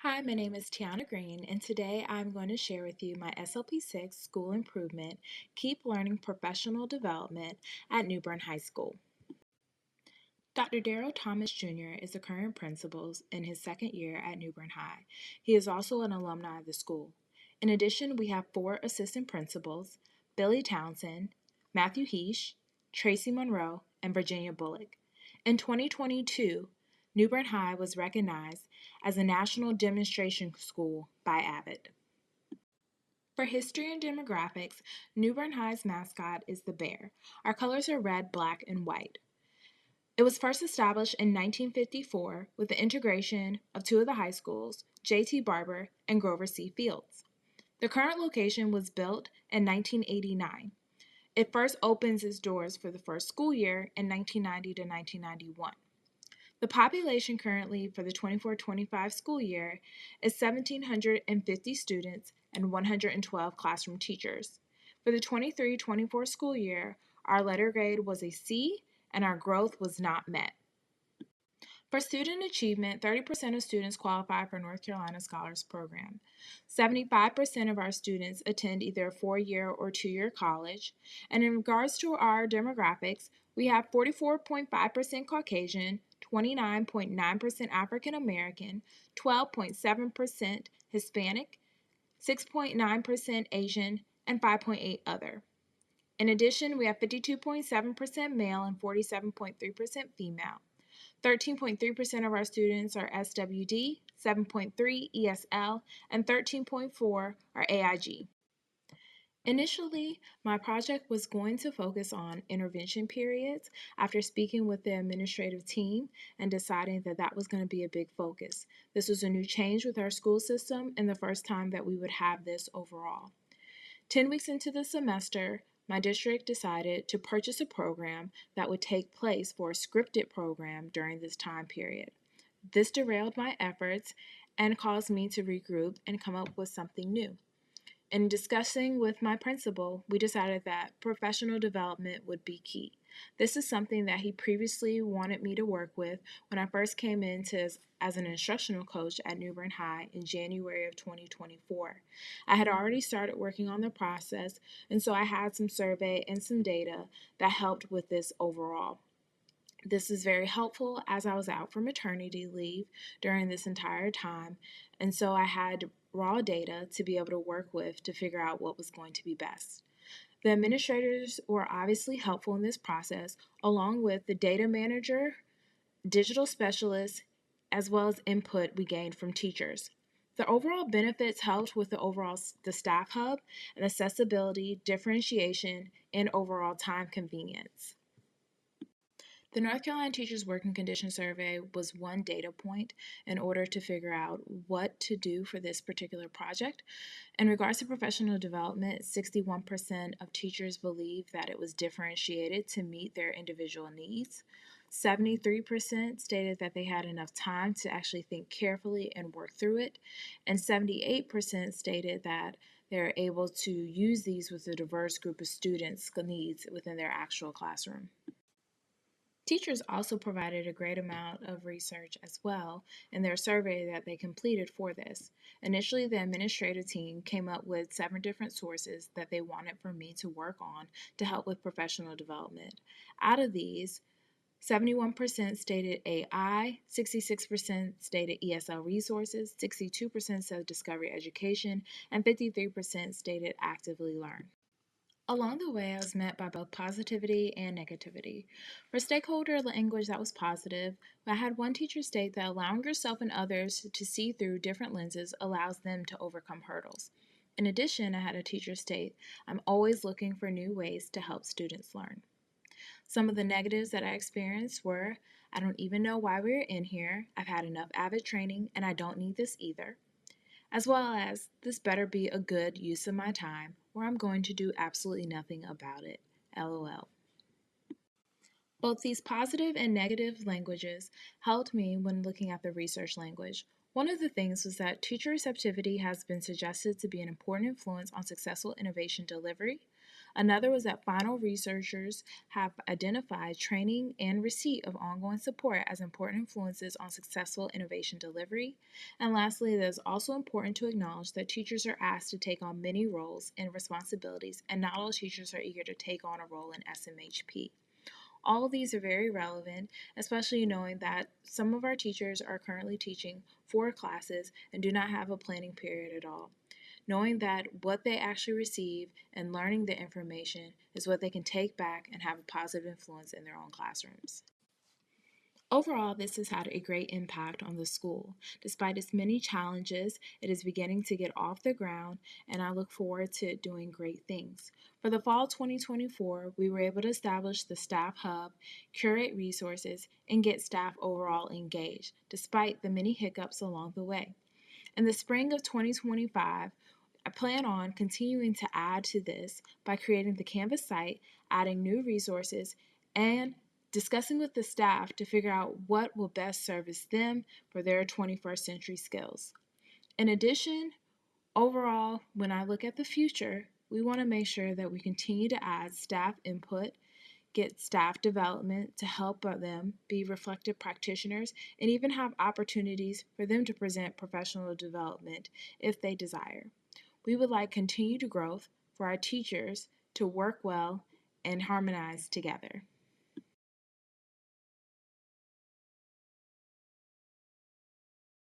Hi, my name is Tiana Green, and today I'm going to share with you my SLP 6 School Improvement Keep Learning Professional Development at New Bern High School. Dr. Darrell Thomas Jr. is the current principal in his second year at New Bern High. He is also an alumni of the school. In addition, we have 4 assistant principals: Billy Townsend, Matthew Heesh, Tracy Monroe, and Virginia Bullock. In 2022, New Bern High was recognized as a National Demonstration School by Abbott. For history and demographics, New Bern High's mascot is the bear. Our colors are red, black, and white. It was first established in 1954 with the integration of 2 of the high schools, J.T. Barber and Grover C. Fields. The current location was built in 1989. It first opens its doors for the first school year in 1990 to 1991. The population currently for the 24-25 school year is 1,750 students and 112 classroom teachers. For the 23-24 school year, our letter grade was a C and our growth was not met. For student achievement, 30% of students qualify for North Carolina Scholars Program. 75% of our students attend either a 4-year or 2-year college. And in regards to our demographics, we have 44.5% Caucasian, 29.9% African American, 12.7% Hispanic, 6.9% Asian, and 5.8% other. In addition, we have 52.7% male and 47.3% female. 13.3% of our students are SWD, 7.3% ESL, and 13.4% are AIG. Initially, my project was going to focus on intervention periods after speaking with the administrative team and deciding that that was going to be a big focus. This was a new change with our school system and the first time that we would have this overall. 10 weeks into the semester, my district decided to purchase a program that would take place for a scripted program during this time period. This derailed my efforts and caused me to regroup and come up with something new. In discussing with my principal, we decided that professional development would be key. This is something that he previously wanted me to work with when I first came in as an instructional coach at New Bern High in January of 2024. I had already started working on the process, and so I had some survey and some data that helped with this overall. This is very helpful as I was out for maternity leave during this entire time, and so I had raw data to be able to work with to figure out what was going to be best. The administrators were obviously helpful in this process, along with the data manager, digital specialists, as well as input we gained from teachers. The overall benefits helped with the staff hub and accessibility, differentiation, and overall time convenience. The North Carolina Teachers Working Condition Survey was one data point in order to figure out what to do for this particular project. In regards to professional development, 61% of teachers believe that it was differentiated to meet their individual needs. 73% stated that they had enough time to actually think carefully and work through it. And 78% stated that they're able to use these with a diverse group of students' needs within their actual classroom. Teachers also provided a great amount of research as well in their survey that they completed for this. Initially, the administrative team came up with 7 different sources that they wanted for me to work on to help with professional development. Out of these, 71% stated AI, 66% stated ESL resources, 62% said discovery education, and 53% stated actively learn. Along the way, I was met by both positivity and negativity. For stakeholder language, that was positive. I had one teacher state that allowing yourself and others to see through different lenses allows them to overcome hurdles. In addition, I had a teacher state, I'm always looking for new ways to help students learn. Some of the negatives that I experienced were, I don't even know why we're in here, I've had enough AVID training, and I don't need this either. As well as, this better be a good use of my time, or I'm going to do absolutely nothing about it. LOL. Both these positive and negative languages helped me when looking at the research language. One of the things was that teacher receptivity has been suggested to be an important influence on successful innovation delivery. Another was that final researchers have identified training and receipt of ongoing support as important influences on successful innovation delivery. And lastly, it is also important to acknowledge that teachers are asked to take on many roles and responsibilities, and not all teachers are eager to take on a role in SMHP. All of these are very relevant, especially knowing that some of our teachers are currently teaching 4 classes and do not have a planning period at all. Knowing that what they actually receive and learning the information is what they can take back and have a positive influence in their own classrooms. Overall, this has had a great impact on the school. Despite its many challenges, it is beginning to get off the ground, and I look forward to it doing great things. For the fall 2024, we were able to establish the staff hub, curate resources, and get staff overall engaged, despite the many hiccups along the way. In the spring of 2025, I plan on continuing to add to this by creating the Canvas site, adding new resources, and discussing with the staff to figure out what will best service them for their 21st century skills. In addition, overall, when I look at the future, we want to make sure that we continue to add staff input, get staff development to help them be reflective practitioners, and even have opportunities for them to present professional development if they desire. We would like continued growth for our teachers to work well and harmonize together.